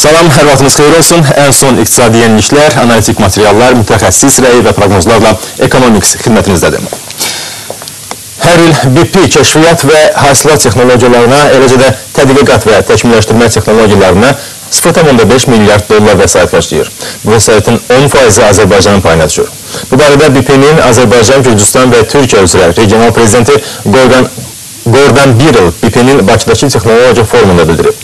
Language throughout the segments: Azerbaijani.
Salam, hər vaxtınız xeyir olsun. Ən son iqtisadi yeniliklər, analitik materiallar, mütəxəssis rəyi və proqnozlarla Economics xidmətinizdədir. Hər il BP kəşfiyyat və hasilat texnologiyalarına, eləcə də tədqiqat və təkmilləşdirmə texnologiyalarına 0,5 milyard dollar vəsait xərcləyir. Bu vəsaitin 10% Azərbaycanın payına düşür. Bu barədə BP-nin Azərbaycan, Gürcüstan və Türkiyə üzrə regional prezidenti Gordon Birrell BP-nin Bakıdakı texnologiya forumunda bildirib.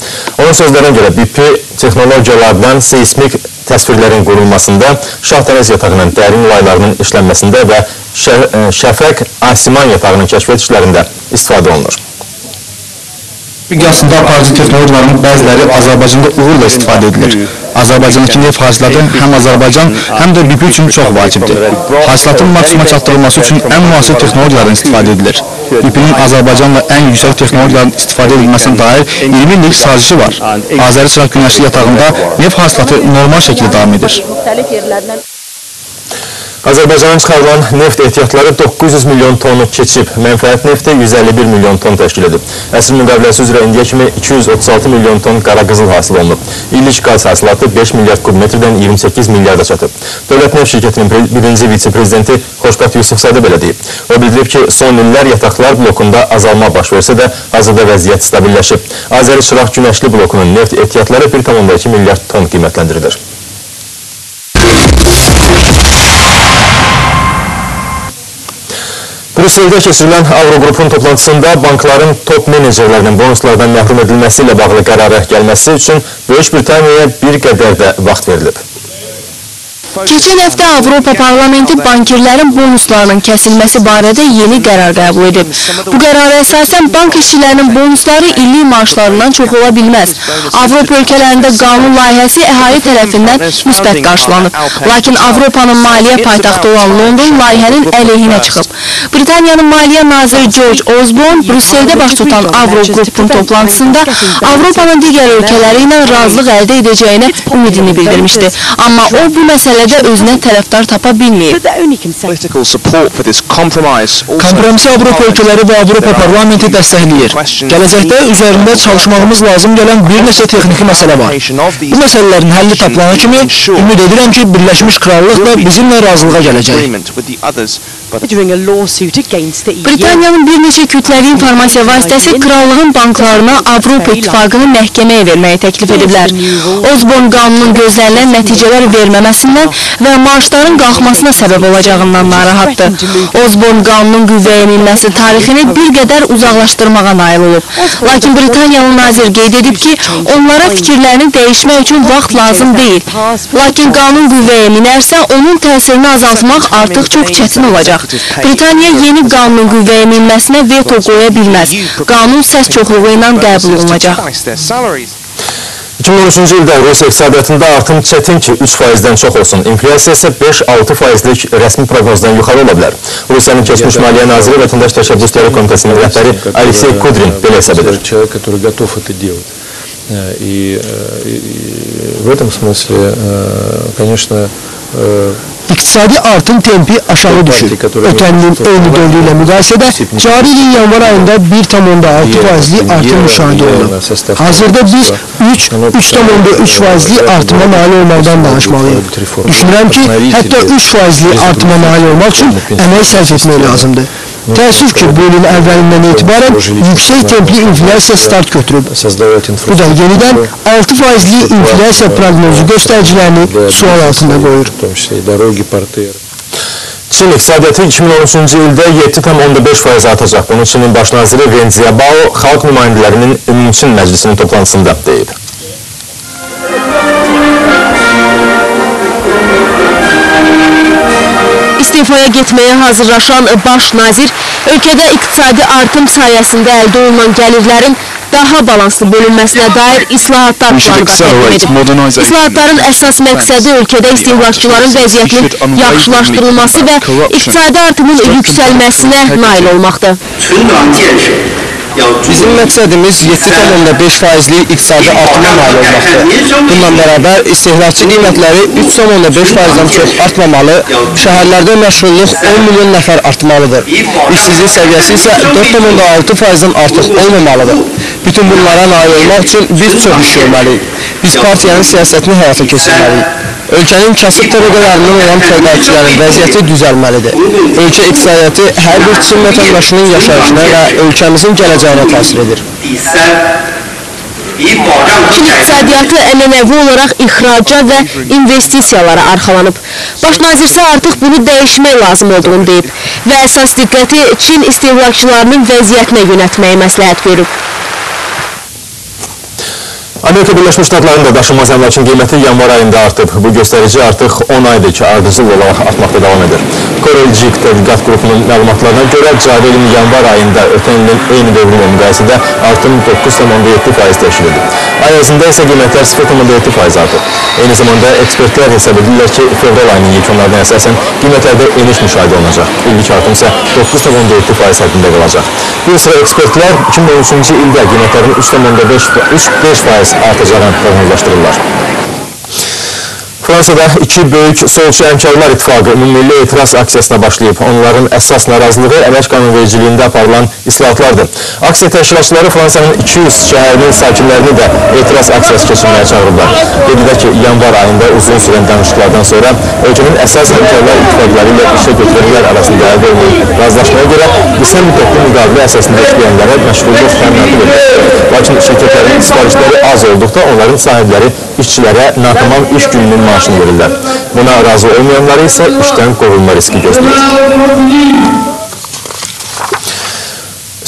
Onun sözlərinə görə BP texnologiyalardan seismik təsvirlərin qurulmasında, Şahdəniz yatağının dərin laylarının işlənməsində və Şəfəq Asiman yatağının kəşfiyyat işlərində istifadə olunur. Aslında aparıcı texnologiyaların bəziləri Azərbaycanda uğurla istifadə edilir. Azərbaycandakı neft hasilatı həm Azərbaycan, həm də BP üçün çox vacibdir. Hasilatın maksimuma çatdırılması üçün ən müasir texnologiyalardan istifadə edilir. BP-nin Azərbaycanla ən yüksək texnologiyaların istifadə edilməsinə dair 20 illik sazişi var. Azəri Çıraq Günəşli yatağında neft hasilatı normal şəkildə davam edir. Azərbaycanın çıxarılan neft ehtiyatları 900 milyon tonu keçib, mənfəət nefti 151 milyon ton təşkil edib. Əsr müqaviləsi üzrə indiyə kimi 236 milyon ton qara qızıl hasil olunub. İllik qaz hasilatı 5 milyard kubmetrdən 28 milyarda çatıb. Dövlət Neft Şirkətinin birinci vitse-prezidenti Xoşqat Yusufzadə belə deyib. O bildirib ki, son illər yataqlar blokunda azalma baş versə də hazırda vəziyyət stabilləşib. Azəri Çıraq Günəşli blokunun neft ehtiyatları 1,2 milyard ton qiymətləndirilir. Brüsseldə keçirilən Avrogrupun toplantısında bankların top menecerlərinin bonuslardan məhrum edilməsi ilə bağlı qərara gəlməsi üçün Böyük Britaniyaya bir qədər də vaxt verilib. Keçən həftə Avropa Parlamenti bankirlərin bonuslarının kəsilməsi barədə yeni qərar qəbul edib. Bu qərara əsasən bank işçilərinin bonusları illik maaşlarından çox ola bilməz. Avropa ölkələrində qanun layihəsi əhali tərəfindən müsbət qarşılanıb. Lakin Avropanın maliyyə paytaxtı olan London layihənin əleyhinə çıxıb. Britaniyanın maliyyə naziri George Osborne Brüsseldə baş tutan Avrogrupun toplantısında Avropanın digər ölkələri ilə razılıq əldə edəcəyinə ümidini bildirmişdi. Amma o bu məsələdə özünə tərəfdar tapa bilməyib. Kompromisi Avropa ölkələri və Avropa Parlamenti dəstəkləyir. Gələcəkdə üzərində çalışmağımız lazım gələn bir neçə texniki məsələ var. Bu məsələlərin həlli tapılana kimi ümid edirəm ki, Birləşmiş Krallıq da bizimlə razılığa gələcək. Britaniyanın bir neçə kütləvi informasiya vasitəsi krallığın banklarına Avropa İttifaqını məhkəməyə verməyi təklif ediblər. Osborne qanunun gözlənilən nəticələr verməməsindən və maaşların qalxmasına səbəb olacağından narahatdır. Osborne qanunun qüvvəyə minməsi tarixini bir qədər uzaqlaşdırmağa nail olub. Lakin Britaniyalı nazir qeyd edib ki, onlara fikirlərini dəyişmək üçün vaxt lazım deyil. Lakin qanun qüvvəyə minərsə, onun təsirini azaltmaq artıq çox çətin olacaq. Britaniya yeni qanunun qüvvəyə minməsinə veto qoya bilməz. Qanun səs çoxluğu ilə qəbul olunacaq. 2013-cü ildə Rusiya iqtisadiyyatında artım çətin ki 3%-dən çox olsun. İnflyasiya isə 5-6%lik rəsmi proqnozdan yuxarı ola bilər. Rusiyanın keçmiş maliyyə naziri Vətəndaş Təşəbbüsləri Komitəsinin rəhbəri Aleksey Kudrin belə hesab edir. İqtisadi artım tempi aşağı düşür. Ötən ilin eyni dövrü ilə müqayisədə cari ilin yanvar ayında 1,6%'li artım müşahidə olunur. Hazırda biz 3,3%'li artıma nail olmaqdan danışmalıyıq. Düşünürəm ki, hətta 3%'li artıma nail olmaq üçün əmək sərf etmək lazımdır. Təəssüf ki, bu ilin əvvəlindən etibarən yüksək templi inflyasiya start götürüb. Bu da yenidən 6%'li inflyasiya proqnozu göstəricilərini sual altında qoyur. Çin iqtisadiyyatı 2013-cü ildə 7,5% artacaq. Bunu Çinin baş naziri Wen Jiabao xalq nümayəndələrinin Ümumçin Məclisinin toplantısında deyib. İstifaya getməyə hazırlaşan baş nazir, ölkədə iqtisadi artım sayəsində əldə olunan gəlirlərin daha balanslı bölünməsinə dair islahatlar planı təqdim edib. İslahatların əsas məqsədi ölkədə istehlakçıların vəziyyətinin yaxşılaşdırılması və iqtisadi artımın yüksəlməsinə nail olmaqdır. Bizim məqsədimiz 7,5%lik iqtisadi artıma nail olmaqdır. Bununla bərabər istehlakçı qiymətləri 3,5%-dan çox artmamalı, şəhərlərdə məşğulluq 10 milyon nəfər artmalıdır. İşsizlik səviyyəsi isə 4,6%-dan artıq olmamalıdır. Bütün bunlara nail olmaq üçün biz çox iş görməliyik. Biz partiyanın siyasətini həyata keçirməliyik. Ölkənin kasıb təbəqələrinin olan təqaüdçülərin vəziyyəti düzəlməlidir. Ölkə iqtisadiyyatı hər bir Çin vətəndaşının yaşayışına və ölkəmizin gələcəyinə təsir edir. Çin iqtisadiyyatı ənənəvi olaraq ixraca və investisiyalara arxalanıb. Baş nazir isə artıq bunu dəyişmək lazım olduğunu deyib və əsas diqqəti Çin istehlakçılarının vəziyyətinə yönəltməyi məsləhət görüb. Amerika Birləşmiş Ştatlarında daşınmaz əmlakın qiyməti yanvar ayında artıb. Bu göstərici artıq 10 aydır ki, ardıcıl olaraq artmaqda davam edir. Coreljik tədqiqat qrupunun məlumatlarına görə cari ilin yanvar ayında ötən ilin eyni dövrünə müqayisədə artım 9,7% təşkil edib. Ay ərzində isə qiymətlər 0,7% artıb. Eyni zamanda ekspertlər hesab edirlər ki, fevral ayının yekunlarına əsasən qiymətlərdə eniş müşahidə olunacaq. İllik artım isə 9,7% həddində qalacaq. Bir sıra ekspertlər 2013-cü ildə qiymətlərin 3,5% artacağını proqnozlaşdırırlar. Fransada iki böyük solçu əmkarlar ittifaqı ümumilli etiraz aksiyasına başlayıb. Onların əsas narazılığı əmək qanunvericiliyində aparılan islahatlardır. Aksiya təşkilatçıları Fransanın 200 şəhərinin sakinlərini də etiraz aksiyası keçirməyə çağırırlar. Qeyd ki, yanvar ayında uzun sürən danışıqlardan sonra ölkənin əsas əmkarlar ittifaqları ilə işə götürənlər arasında əldə olunan razılaşmaya görə qısa müddətli müqavilə əsasında işləyənlərə məşğulluq təminatı verilir. Lakin şirkətlərin sifarişləri az olduqda onların sahibləri işçilərə natamam iş gününün maaşını verirlər. Buna razı olmayanları isə işdən qovulma riski gözləyir.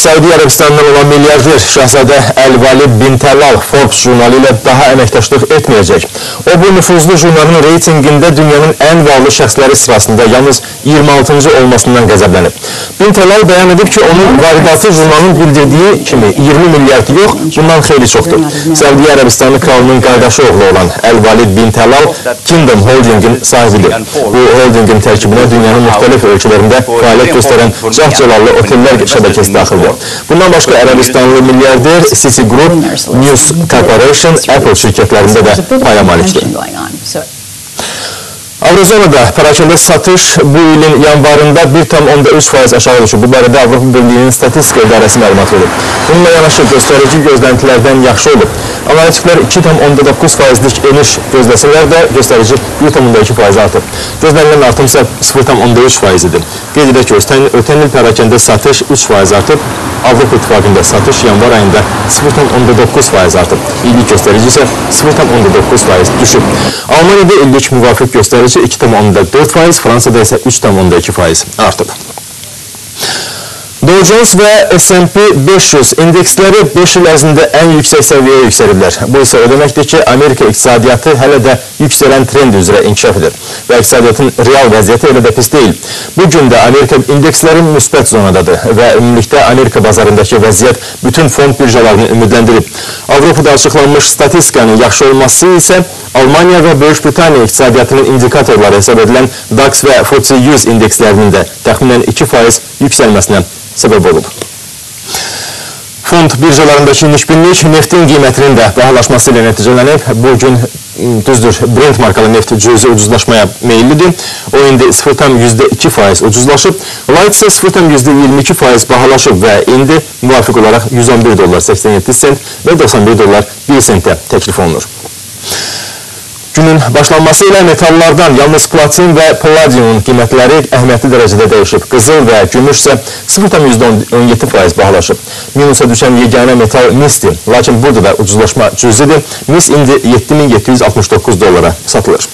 Səudiyyə Ərəbistanından olan milyarder Şahzadə Əl-Vali bin Təlal Forbes jurnalı ilə daha əməkdaşlıq etməyəcək. O, bu nüfuzlu jurnalın reytingində dünyanın ən varlı şəxsləri sırasında yalnız 26-cı olmasından qəzəblənib. Bin Təlal bəyan edib ki, onun varidatı jurnalın bildirdiyi kimi 20 milyard yox, bundan xeyli çoxdur. Səudiyyə Ərəbistanı kralının qardaşı oğlu olan Əl-Vali bin Təlal Kingdom Holdingin sahibidir. Bu holdingin tərkibinə dünyanın müxtəlif ölkələrində fəaliyyət göstərən cah-cəlallı otellər şəbəkəsi daxildir. Bundan başqa Ərəbistanlı milyarder Citigroup, News Corporation, Apple şirkətlərində də paya malikdir. Avrozonada parakende satış bu ilin yanvarında 1,3% aşağı düşüb. Bu barədə Avropa Birliyinin statistika idarəsi məlumat verib. Bununla yanaşı göstərici gözləntilərdən yaxşı olub. Analitiklər 2,9%lik eniş gözləsələr də göstərici 1,2% artıb. Gözlənilən artım isə 0,3% idi. Qeyd edək ki, ötən il parakende satış 3% artıb. Avropa İttifaqında satış yanvar ayında 0,9% artıb. İllik göstərici isə 0,9% düşüb. Almaniyada illik müvafiq göstərici 2,4%, Fransada isə 3,2% artıb. Dow Jones və S&P 500 indeksləri 5 il ərzində ən yüksək səviyyəyə yüksəliblər. Bu isə o deməkdir ki, Amerika iqtisadiyyatı hələ də yüksələn trend üzrə inkişaf edir və iqtisadiyyatın real vəziyyəti elə də pis deyil. Bu gün də Amerika indeksləri müsbət zonadadır və ümumilikdə Amerika bazarındakı vəziyyət bütün fond birjalarını ümidləndirib. Avropada açıqlanmış statistikanın yaxşı olması isə Almaniya və Böyük Britaniya iqtisadiyyatının indikatorları hesab edilən DAX və FTSE 100 indekslərinin də təxminən 2% yüksəlməsinə səbəb olub. Fond birjalarındakı nişbinlik neftin qiymətinin də bahalaşması ilə nəticələnib. Bu gün düzdür, Brent markalı neft cüzü ucuzlaşmaya meyillidir. O indi 0,2% ucuzlaşıb. Light isə 0,22% bahalaşıb və indi müvafiq olaraq $111.87 və $91.1 sentə təklif olunur. Günün başlanması ilə metallardan yalnız platin və palladiumun qiymətləri əhəmiyyətli dərəcədə dəyişib. Qızıl və gümüş isə 0,17% bahalaşıb. Minusa düşən yeganə metal misdir. Lakin burada da ucuzlaşma cüzidir. Mis indi $7,769 satılır.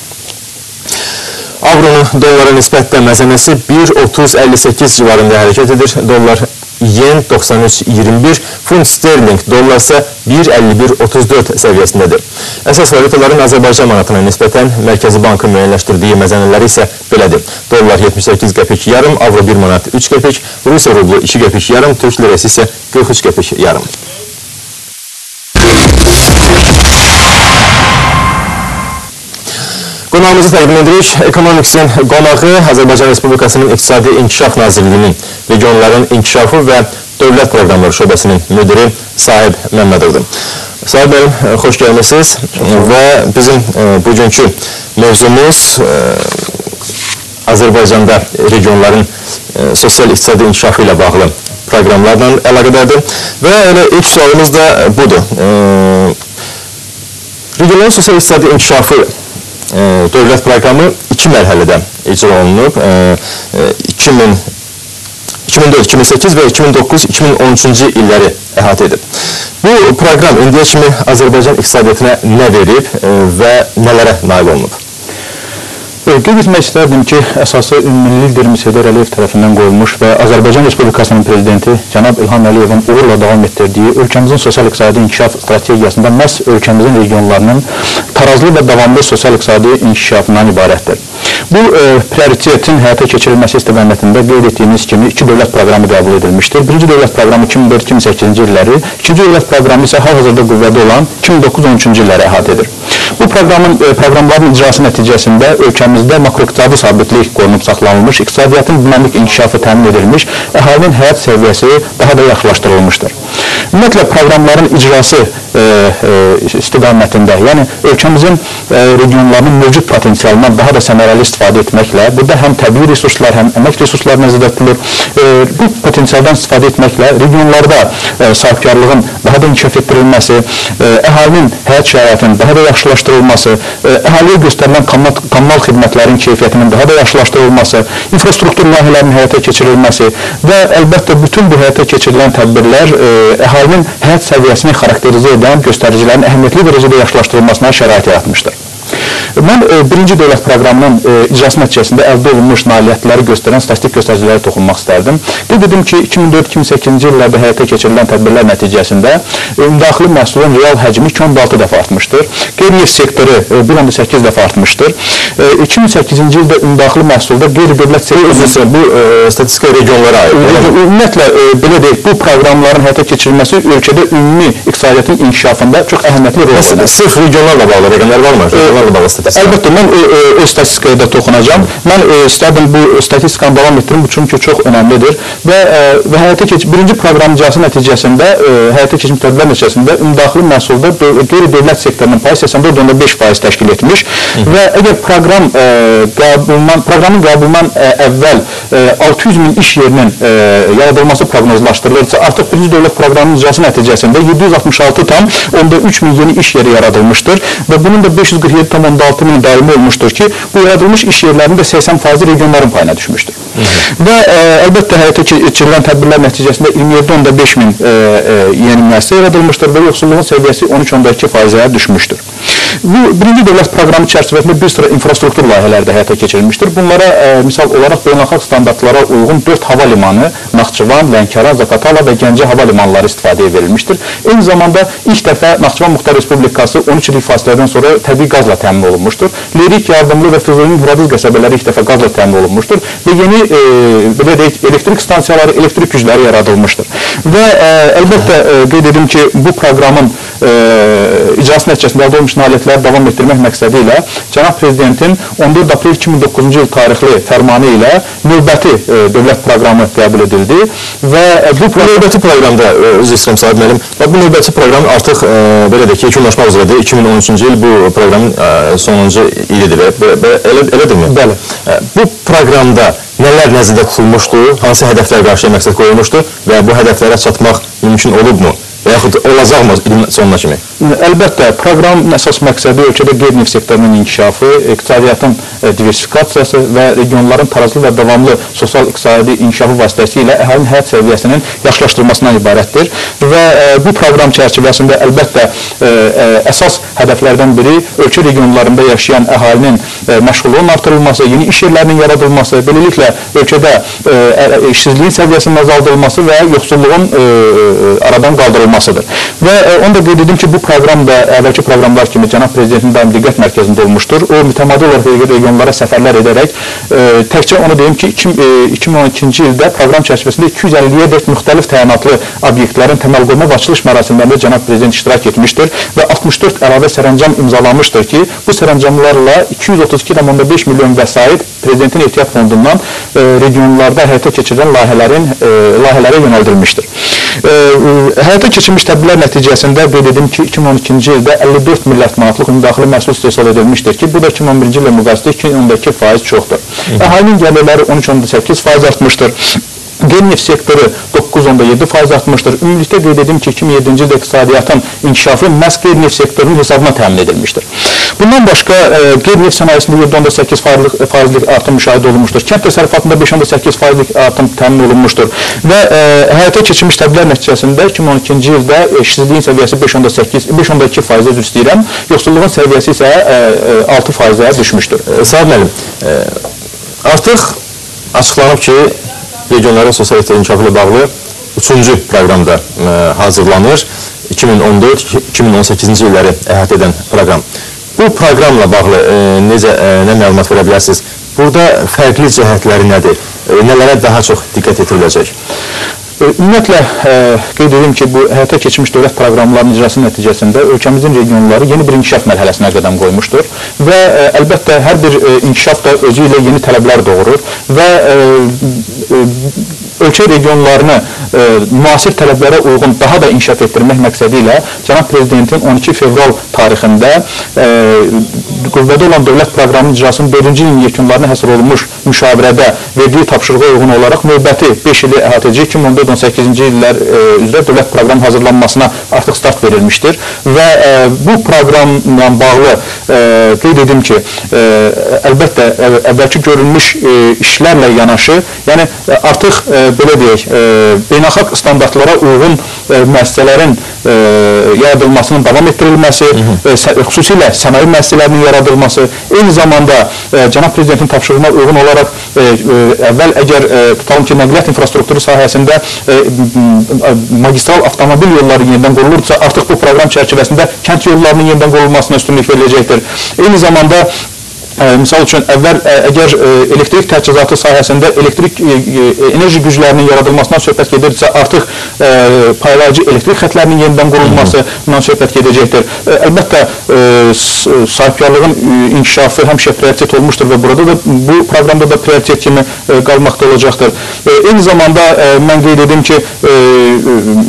Avronun dollara nisbətdə məzənəsi 1,3058 civarında hərəkət edir. Dollar yen 93.21, funt sterling dollar isə 1,5134 səviyyəsindədir. Əsas valutaların Azərbaycan manatına nisbətən Mərkəzi Bankın müəyyənləşdirdiyi məzənələri isə belədir. Dollar 78 qəpik yarım, avro 1 manat 3 qəpik, Rusiya rublu 2 qəpik yarım, Türk lirəsi isə 43 qəpik yarım. Qonağımızı təqdim edirik. Ekonomiksin qonağı Azərbaycan Respublikasının İqtisadi İnkişaf Nazirliyinin regionların inkişafı və Dövlət Proqramları Şöbəsinin müdiri Sahib Məmmədovdur. Sahib bəlim, xoş gəlmişsiniz və bizim bugünkü mövzumuz Azərbaycanda regionların sosial-iqtisadi inkişafı ilə bağlı proqramlarla əlaqədardır və elə ilk sualımız da budur. Regionların sosial-iqtisadi inkişafı dövlət proqramı 2 mərhələdə icra olunub. 2004, 2008 və 2009-2013-cü illəri əhatə edib. Bu proqram indiyə kimi Azərbaycan iqtisadiyyatına nə verib və nələrə nail olunub? Qeyd etmək istərdim ki, əsası Ümummilli lider Heydər Əliyev tərəfindən qoyulmuş və Azərbaycan Respublikasının prezidenti cənab İlham Əliyevin uğurla davam etdirdiyi ölkəmizin sosial-iqtisadi inkişaf strategiyasında məhz ölkəmizin regionlarının tarazlı və davamlı sosial-iqtisadi inkişafından ibarətdir. Bu prioritetin həyata keçirilməsi istiqamətində qeyd etdiyimiz kimi 2 dövlət proqramı qəbul edilmişdir. Birinci dövlət proqramı 2004-2008-ci illəri, ikinci dövlət proqramı isə hal-hazırda qüvvədə olan 2009-13-cü illəri əhatə edir. Bu proqramların icrası nəticəsində ölkəmizdə makroiqtisadi sabitlik qorunub saxlanılmış, iqtisadiyyatın dinamik inkişafı təmin edilmiş, əhalinin həyat səviyyəsi daha da yaxşılaşdırılmışdır. Ümumiyyətlə, proqramların icrası istiqamətində, yəni ölkəmizin regionlarının mövcud potensialından daha da səmərəli istifadə etməklə, burada həm təbii resurslar, həm əmək resursları nəzərdə tutulur. Bu potensialdan istifadə etməklə regionlarda sahibkarlığın daha da inkişaf etdirilməsi, əhalinin həyat şəraitinin daha da yaxşılaşdırılması, əhaliyə göstərilən kommunal xidmətlərin keyfiyyətinin daha da yaxşılaşdırılması, infrastruktur layihələrinin həyata keçirilməsi və əlbəttə bütün bu həyata keçirilən tədbirlər əhalinin həyat səviyyəsini xarakterizə edən göstəricilərin əhəmiyyətli dərəcədə yaxşılaşdırılmasına şərait yaratmışdır. Mən birinci dövlət proqramının icrası nəticəsində əldə olunmuş nailiyyətləri göstərən statistik göstəricilərə toxunmaq istərdim. Qeyd edim ki, 2004-2008-ci illərdə həyata keçirilən tədbirlər nəticəsində ümumdaxili məhsulun real həcmi 2.6 dəfə artmışdır. Qeyri-neft sektoru 1.8 dəfə artmışdır. 2008-ci ildə ümumdaxili məhsulda qeyri-dövlət sektoru bu statistika regionlara aid. Ümumiyyətlə, belə deyək, bu proqramların həyata keçirilməsi ölkədə ümumi iqtisadiyyatın inkişafında çox əhəmiyyətli rol oynayır. Sırf regionlarla bağlı rəqəmlər var mı? Əlbəttə, mən o statistikaya da toxunacam. Mən istərdim bu statistikanı davam etdirim, bu çünki çox önəmlidir və birinci proqram icrası nəticəsində, həyata keçmiş tədbirlər nəticəsində ümumdaxili məhsulda qeyri-dövlət sektorunun payı 84.5% təşkil etmiş və əgər proqramın qəbulundan əvvəl 600 min iş yerinin yaradılması proqnozlaşdırılırsa, artıq birinci dövlət proqramının icrası nəticəsində 766,3 min yeni iş yeri yaradılmışdır və bunun da 547,6 min daimi olmuşdur ki, bu yaradılmış iş yerlərinin də 80% regionların payına düşmüşdür. Və əlbəttə həyata keçirilən tədbirlər nəticəsində 27,5 min yeni müəssisə yaradılmışdır və yoxsulluğun səviyyəsi 13,2%-ə düşmüşdür. Bu, birinci dövlət proqramı çərçivəsində bir sıra infrastruktur layihələri də həyata keçirilmişdir. Bunlara misal olaraq beynəlxalq standartlara uyğun 4 hava limanı, Naxçıvan, Lənkəran, Zaqatala və Gəncə hava limanları istifadəyə verilmişdir. Eyni zamanda ilk dəfə Naxçıvan Muxtar Respublikası 13 illik fasilədən sonra təbii qazla təmin olunmuşdur. Lirik, Yardımlı və Füzuli Muradiz qəsəbələri ilk dəfə qazla təmin olunmuşdur və yeni belə deyək, elektrik stansiyaları, elektrik gücləri yaradılmışdır. Və əlbəttə qeyd edim ki, bu proqramın icrası nəticəsində əldə olmuş nailiyyətləri davam etdirmək məqsədi ilə Cənab Prezidentin 14 aprel 2009-cu il tarixli fərmanı ilə növbəti dövlət proqramı qəbul edildi və bu növbəti proqramda, özür istəyirəm Sahib müəllim, bu növbəti proqram artıq belə deyək ki, yekunlaşmaq üzrədir. 2013-cü il bu proqramın sonuncu ilidir. Elədirmi? Bəli. Bu proqramda nələr nəzərdə tutulmuşdur, hansı hədəflər qarşıya məqsəd qoyulmuşdur və bu hədəflərə çatmaq mümkün olubmu? Və yaxud olacaqmı ilin sonuna kimi? Əlbəttə, proqramın əsas məqsədi ölkədə qeyri-neft sektorunun inkişafı, iqtisadiyyatın diversifikasiyası və regionların tarazlı və davamlı sosial-iqtisadi inkişafı vasitəsilə əhalinin həyat səviyyəsinin yaxşılaşdırılmasından ibarətdir. Və bu proqram çərçivəsində əlbəttə əsas hədəflərdən biri ölkə regionlarında yaşayan əhalinin məşğulluğunun artırılması, yeni iş yerlərinin yaradılması, beləliklə ölkədə işsizliyin səviyyəsinin azaldılması və yoxsulluğun aradan qaldırılmasıdır. artırılmasıdır. Və onu da qeyd edim ki, bu proqram da əvvəlki proqramlar kimi Cənab Prezidentin daim diqqət mərkəzində olmuşdur. O, mütəmadi olaraq regionlara səfərlər edərək, təkcə onu deyim ki, 2012-ci ildə proqram çərçivəsində 250-yə dək müxtəlif təyinatlı obyektlərin təməl qoyma və açılış mərasimlərində Cənab Prezident iştirak etmişdir və 64 əlavə sərəncam imzalanmışdır ki, bu sərəncamlarla 232,5 milyon vəsait Prezidentin ehtiyat fondundan regionlarda həyata keçirilən layihələrə yönəldilmişdir. Həyata keçirilmiş tədbirlər nəticəsində qeyd edim ki, 2012-ci ildə 54 milyard manatlıq ümumdaxili məhsul istehsal edilmişdir ki, bu da 2011-ci ilə müqayisədə 2,2% çoxdur. Əhalinin gəlirləri 13,8% artmışdır. Qeyri-neft sektoru 9,7% artmışdır. Ümumilikdə qeyd edim ki, 2007-ci ildə iqtisadiyyatın inkişafı məhz qeyri-neft sektorunun hesabına təmin edilmişdir. Bundan başqa qeyri-neft sənayesində 7,8% artım müşahidə olunmuşdur. Kənd təsərrüfatında 5,8% artım təmin olunmuşdur. Və həyata keçirilmiş tədbirlər nəticəsində 2012-ci ildə işsizliyin səviyyəsi 5,2%-ə üzr istəyirəm, yoxsulluğun səviyyəsi isə 6%-ə düşmüşdür. Sahib müəllim, artıq açıqlanıb ki, regionların sosial inkişafı ilə bağlı 3-cü proqramda hazırlanır. 2014-2018-ci illəri əhatə edən proqram. Bu proqramla bağlı nə məlumat verə bilərsiniz? Burada fərqli cəhətləri nədir? Nələrə daha çox diqqət yetiriləcək? Ümumiyyətlə, qeyd edim ki, bu həyata keçmiş dövlət proqramlarının icrası nəticəsində ölkəmizin regionları yeni bir inkişaf mərhələsinə qədəm qoymuşdur və əlbəttə hər bir inkişaf da özü ilə yeni tələblər doğurur və ölkə regionlarını müasir tələblərə uyğun daha da inkişaf etdirmək məqsədi ilə Cənab Prezidentin 12 fevral tarixində qüvvədə olan dövlət proqramının icrasının 4-cü ilin yekunlarına həsr olunmuş müşavirədə verdiyi tapşırığa uyğun olaraq növbəti 5 ili əhatə edici 2014-18-ci illər üzrə dövlət proqramı hazırlanmasına artıq start verilmişdir və bu proqramla bağlı qeyd edim ki, əlbəttə əvvəlki görülmüş işlərlə yanaşı, yəni artıq belə deyək, beynəlxalq standartlara uyğun müəssisələrin yaradılmasının davam etdirilməsi, xüsusilə sənaye müəssisələrinin yaradılması, eyni zamanda Cənab Prezidentin tapşırığına uyğun olaraq əvvəl əgər tutalım ki, nəqliyyat infrastrukturu sahəsində magistral avtomobil yolları yenidən qurulursa, artıq bu proqram çərçivəsində kənd yollarının yenidən qurulmasına üstünlük veriləcəkdir. Eyni zamanda misal üçün, əvvəl əgər elektrik təchizatı sahəsində elektrik enerji güclərinin yaradılmasından söhbət gedirsə, artıq paylayıcı elektrik xətlərinin yenidən qurulmasından söhbət gedəcəkdir. Əlbəttə, sahibkarlığın inkişafı həmişə prioritet olmuşdur və burada da bu proqramda da prioritet kimi qalmaqda olacaqdır. Eyni zamanda mən qeyd edim ki,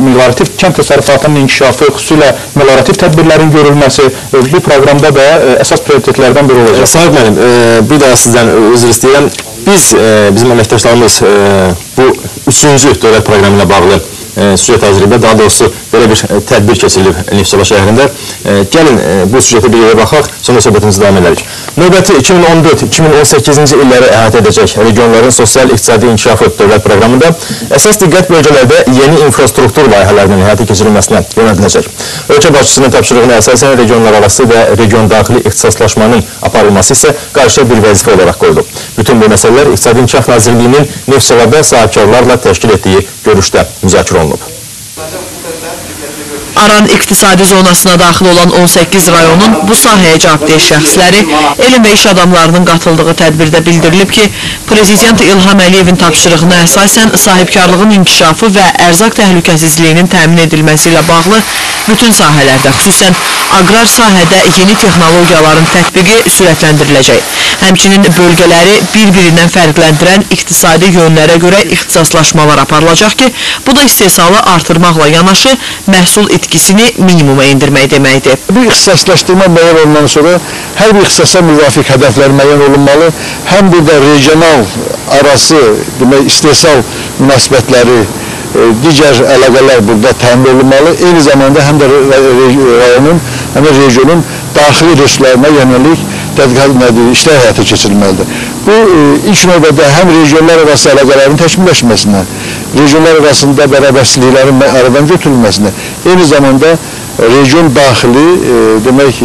meliorativ kənd təsərrüfatının inkişafı, xüsusilə meliorativ tədbirlərin görülməsi bu proqramda da əsas prioritetlərdən biri olacaq. Bir daha sizdən üzr istəyirəm. Bizim əməkdaşlarımız bu 3-cü dövlət proqramı ilə bağlı süjet hazırlayıb, daha doğrusu belə bir tədbir keçirilib Neftçala şəhərində. Gəlin bu süjetə bir yerə baxaq, sonra söhbətimizi davam edərik. Növbəti 2014-2018-ci illəri əhatə edəcək regionların sosial-iqtisadi inkişafı dövlət proqramında əsas diqqət bölgələrdə yeni infrastruktur layihələrinin həyata keçirilməsinə yönəldiləcək. Ölkə başçısının tapşırığına əsasən regionlar arası və region daxili ixtisaslaşmanın aparılması isə qarşıya bir vəzifə olaraq qoyulub. Bütün bu məsələlər İqtisadi İnkişaf Nazirliyinin Neftçalada sahibkarlarla təşkil etdiyi görüşdə müzakirə olunub. Aran iqtisadi zonasına daxil olan 18 rayonun bu sahəyə cavabdeh şəxsləri, elm və iş adamlarının qatıldığı tədbirdə bildirilib ki, Prezident İlham Əliyevin tapşırığına əsasən sahibkarlığın inkişafı və ərzaq təhlükəsizliyinin təmin edilməsi ilə bağlı bütün sahələrdə, xüsusən aqrar sahədə yeni texnologiyaların tətbiqi sürətləndiriləcək. Həmçinin bölgələri bir-birindən fərqləndirən iqtisadi yönlərə görə ixtisaslaşmalar aparılacaq ki, bu da istehsalı artırmaqla yanaşı məhsul itkisini minimuma indirmək deməkdir. Bu ixtisaslaşdırma müəyyən olundan sonra hər bir ixtisasa müvafiq hədəflər müəyyən olunmalı, həm burada regional arası istehsal münasibətləri, digər əlaqələr burada təmin olunmalı, eyni zamanda həm də rayonun, həm də regionun daxili resurslarına yönelik işlər həyata keçirilməlidir. Bu, ilk növbədə həm regionlar arası əlaqələrin təkmilləşməsinə, regionlar arasında bərabərçiliklərin aradan götürülməsinə, eyni zamanda region daxili demək,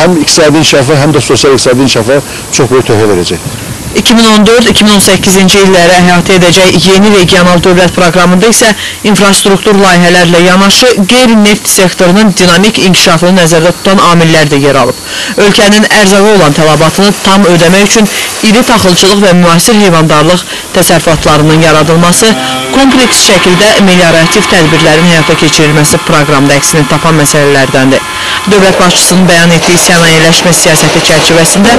həm iqtisadi inkişafa, həm də sosial iqtisadi inkişafa çox böyük töhfə verəcək. 2014-2018-ci illəri əhatə edəcək yeni regional dövlət proqramında isə infrastruktur layihələrlə yanaşı qeyri-neft sektorunun dinamik inkişafını nəzərdə tutan amillər də yer alıb. Ölkənin ərzağa olan tələbatını tam ödəmək üçün iri taxılçılıq və müasir heyvandarlıq təsərrüfatlarının yaradılması, kompleks şəkildə meliorativ tədbirlərin həyata keçirilməsi proqramda əksini tapan məsələlərdəndir. Dövlət başçısının bəyan etdiyi sənayeləşmə siyasəti çərçivəsində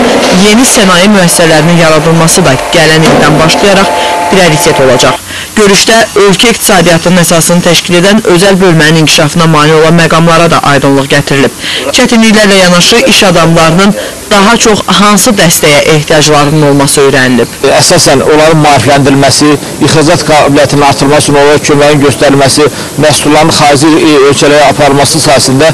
yeni sənaye müəssisələrinin yaradılması da gələn ildən başlayaraq prioritet olacaq. Görüşdə ölkə iqtisadiyyatının əsasını təşkil edən özəl bölmənin inkişafına mane olan məqamlara da aydınlıq gətirilib. Çətinliklərlə yanaşı iş adamlarının daha çox hansı dəstəyə ehtiyaclarının olması öyrənilib. Əsasən onların maarifləndirilməsi, ixracat qabiliyyətinin artırılması üçün onlara köməyin göstərilməsi, məhsulların xarici ölkələrə aparılması sayəsində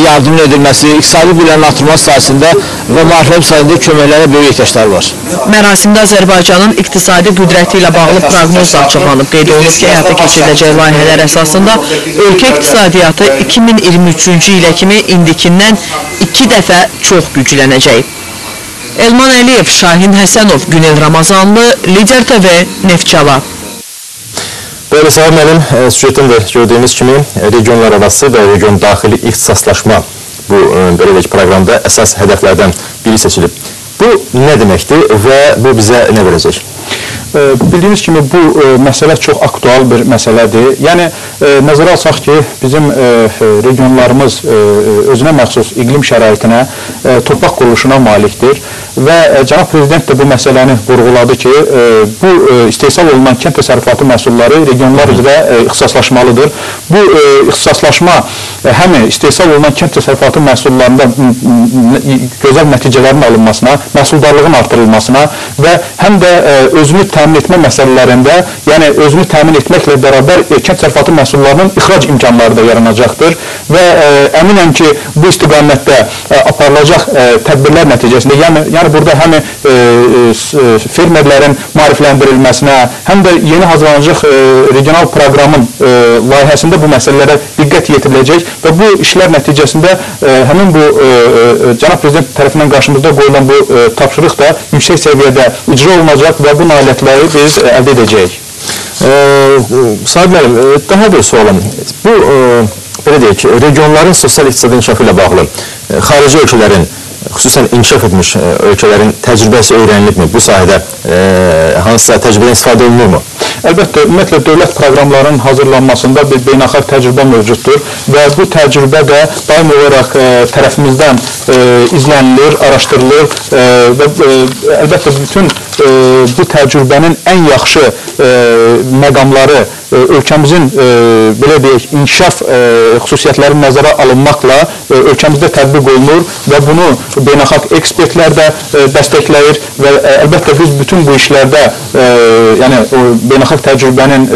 yardım edilməsi, iqtisadi bilənin artırılması sayəsində və maariflənmə sayəsində köməklərə böyük ehtiyacları var. Mərasimdə Azərbaycanın iqtisadi qüdrəti ilə bağlı proqnoz da açıqlanıb. Qeyd olunub ki, həyata keçiriləcək layihələr əsasında ölkə iqtisadiyyatı 2023-cü ilə kimi indikindən 2 dəfə çox güclənəcək. Elman Əliyev, Şahin Həsənov, Günel Ramazanlı, Lider TV, Neftçala. Böyle Sahib müəllim, süjetində gördüyümüz kimi regionlar arası və region daxili ixtisaslaşma bu belə proqramda əsas hədəflərdən biri seçilib. Bu nə deməkdir və bu bizə nə verəcək? Bildiyiniz kimi bu məsələ çox aktual bir məsələdir. Yəni, nəzərə alsaq ki, bizim regionlarımız özünə məxsus iqlim şəraitinə, torpaq quruluşuna malikdir və cənab prezident də bu məsələni vurğuladı ki, bu istehsal olunan kənd təsərrüfatı məhsulları regionlar üzrə ixtisaslaşmalıdır. Bu ixtisaslaşma həm istehsal olunan kənd təsərrüfatı məhsullarında gözəl nəticələrin alınmasına, məhsuldarlığın artırılmasına və həm də özünü təmin etmə məsələlərində, yəni özünü təmin etməklə bərabər kənd təsərrüfatı məhsullarının ixrac imkanları da yaranacaqdır və əminəm ki, bu istiqamətdə aparılacaq tədbirlər nəticəsində, yəni burada həm fermerlərin maarifləndirilməsinə, həm də yeni hazırlanacaq regional proqramın layihəsində bu məsələlərə diqqət yetiriləcək və bu işlər nəticəsində həmin bu cənab prezident tərəfindən qarşımızda qoyulan bu tapşırıq da yüksək səviyyədə icra olunacaq və bu nailiyyətləri biz əldə edəcəyik. Sahib müəllim, daha bir sualım. Bu, belə deyək, regionların sosial-iqtisadi inkişafı ilə bağlı xarici ölkələrin, xüsusən inkişaf etmiş ölkələrin təcrübəsi öyrənilibmi? Bu sahədə hansısa təcrübədən istifadə olunurmu? Əlbəttə, ümumiyyətlə, dövlət proqramlarının hazırlanmasında bir beynəlxalq təcrübə mövcuddur və bu təcrübə də daim olaraq tərəfimizdən izlənilir, araşdırılır və əlbəttə, bütün bu təcrübənin ən yaxşı məqamları ölkəmizin, belə deyək, inkişaf xüsusiyyətləri nəzərə alınmaqla ölkəmizdə tətbiq olunur və bunu beynəlxalq ekspertlər də dəstəkləyir və əlbəttə biz bütün bu işlərdə yəni beynəlxalq təcrübənin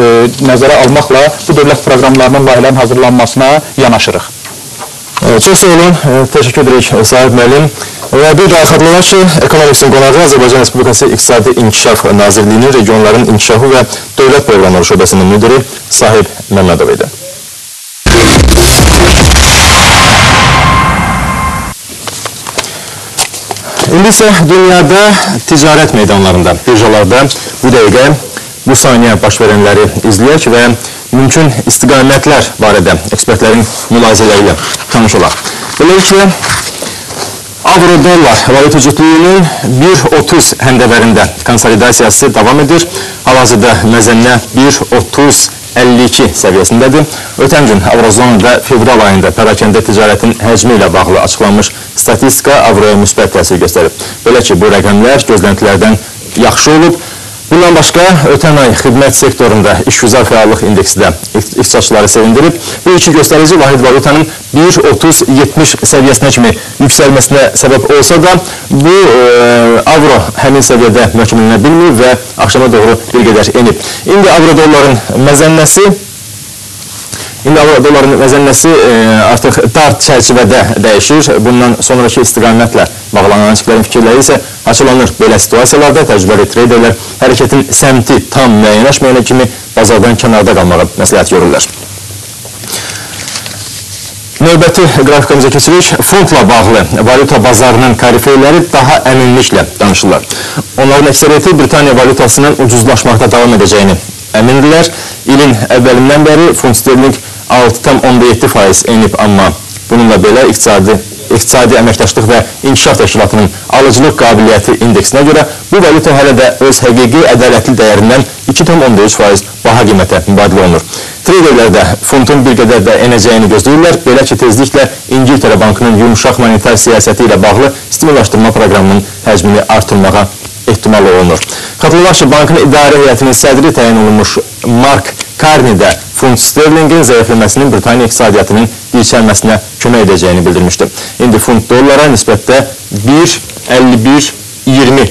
nəzərə almaqla bu dövlət proqramlarının layihələrin hazırlanmasına yanaşırıq. Çox sağ olun, təşəkkür edirik Sahib müəllim. Və bir daha xatırlamaq ki, Ekonomiksin qonağı Azərbaycan Respublikası İqtisadi İnkişaf Nazirliyinin regionların inkişafı və dövlət proqramları şöbəsinin müdiri Sahib Məmmədov idi. İndi isə dünyada ticarət meydanlarında, birjalarda bu dəqiqə, bu saniyə baş verənləri izləyək və mümkün istiqamətlər barədə ekspertlərin mülahizələri ilə tanış olaq. Beləliklə, avro-dollar valyuta cütlüyünün 1.30 həndəvərində konsolidasiyası davam edir. Hal-hazırda məzənnə 1.30-52 səviyyəsindədir. Ötən gün Avrozonada fevral ayında pərakəndə ticarətin həcmi ilə bağlı açıqlanmış statistika avroya müsbət təsir göstərib. Belə ki, bu rəqəmlər gözləntilərdən yaxşı olub. Bundan başqa, ötən ay xidmət sektorunda işgüzar fəallıq indeksi də iqtisadçıları sevindirib. Bu iki göstərici vahid valyutanın 1.30-70 səviyyəsinə kimi yüksəlməsinə səbəb olsa da, bu avro həmin səviyyədə məhkəmələnə bilməyib və axşama doğru bir qədər enib. İndi avro-dolların məzənnəsi artıq dar çərçivədə dəyişir. Bundan sonraki istiqamətlə bağlanan analitiklərin fikirləri isə açılanır. Belə situasiyalarda təcrübəli treyderlər hərəkətin səmti tam müəyyənləşməyənə kimi bazardan kənarda qalmağa məsləhət görürlər. Növbəti qrafikamıza keçirik. Fondla bağlı valyuta bazarının korifeyləri daha əminliklə danışırlar. Onların əksəriyyəti Britaniya valyutasının ucuzlaşmaqda davam edəcəyini əmindirlər. İlin əvvəlindən bəri fond sterling 6,7% enib, amma bununla belə İqtisadi Əməkdaşlıq və İnkişaf Təşkilatının alıcılıq qabiliyyəti indeksinə görə bu valyuta hələ də öz həqiqi ədalətli dəyərindən 2,3% baha qiymətə mübadilə olunur. Traderlər də fondun bir qədər də enəcəyini gözləyirlər. Belə ki, tezliklə İngiltərə Bankının yumuşaq monetar siyasəti ilə bağlı stimullaşdırma proqramının həcmini artırmağa ehtimal olunur. Xatırladaq ki, bankın idarə heyətinin sədri təyin olunmuş Mark Carney də fond sterlingin zəifləməsinin Britaniya iqtisadiyyatının dirçəlməsinə kömək edəcəyini bildirmişdi. İndi fond dollara nisbətdə 1.5120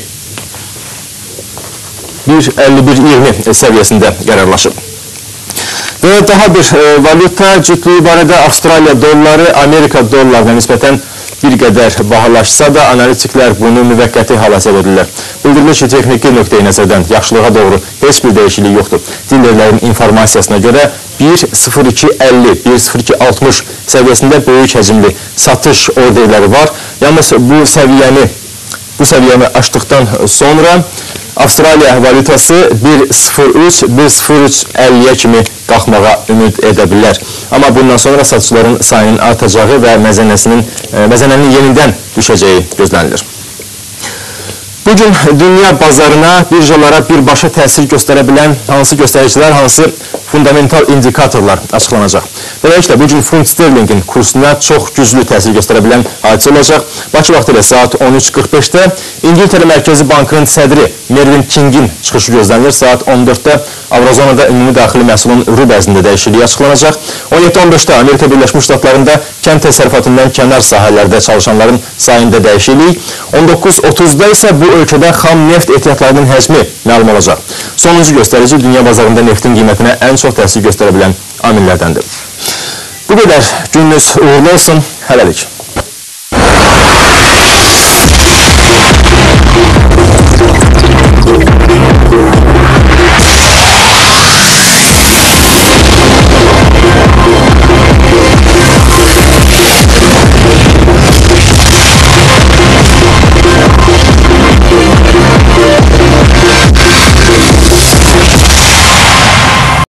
səviyyəsində qərarlaşıb. Və daha bir valyuta cütlüyü barədə Avstraliya dolları Amerika dollarına nisbətən bir qədər bahalaşsa da analitiklər bunu müvəqqəti hala səbəb edirlər. Bildirilir ki, texniki nöqteyi nəzərdən yaxşılığa doğru heç bir dəyişiklik yoxdur. Dillərlərin informasiyasına görə 1.0250, 1.0260 səviyyəsində böyük həcmli satış orderləri var. Yalnız bu səviyyəni aşdıqdan sonra Avstraliya valyutası 1.03, 1.0350-yə kimi qalxmağa ümid edə bilər. Amma bundan sonra satışların sayının artacağı və məzənənin yenidən düşəcəyi gözlənilir. Bugün dünya bazarına, birjalara birbaşa təsir göstərə bilən hansı göstəricilər, hansı fundamental indikatorlar açıqlanacaq. Beləliklə, bugün fond sterlingin kursuna çox güclü təsir göstərə bilən hadisə olacaq. Bakı vaxtı ilə saat 13:45-də İngiltərə Mərkəzi Bankının sədri Mervyn Kingin çıxışı gözlənilir. Saat 14-də Avrozonada ümumi daxili məhsulun rub ərzində dəyişikliyi açıqlanacaq. 17:15-də Amerika Birləşmiş Ştatlarında kənd təsərrüfatından kənar sahələrdə çalışanların sayında dəyişiklik. 19:30-da isə bu ölkədə xam neft ehtiyatlarının həcmi məlum olacaq. Sonuncu göstərici dünya bazarında neftin qiymətinə ən çox təsir göstərə bilən amillərdəndir. Bu qədər. Gününüz uğurlu olsun. Hələlik.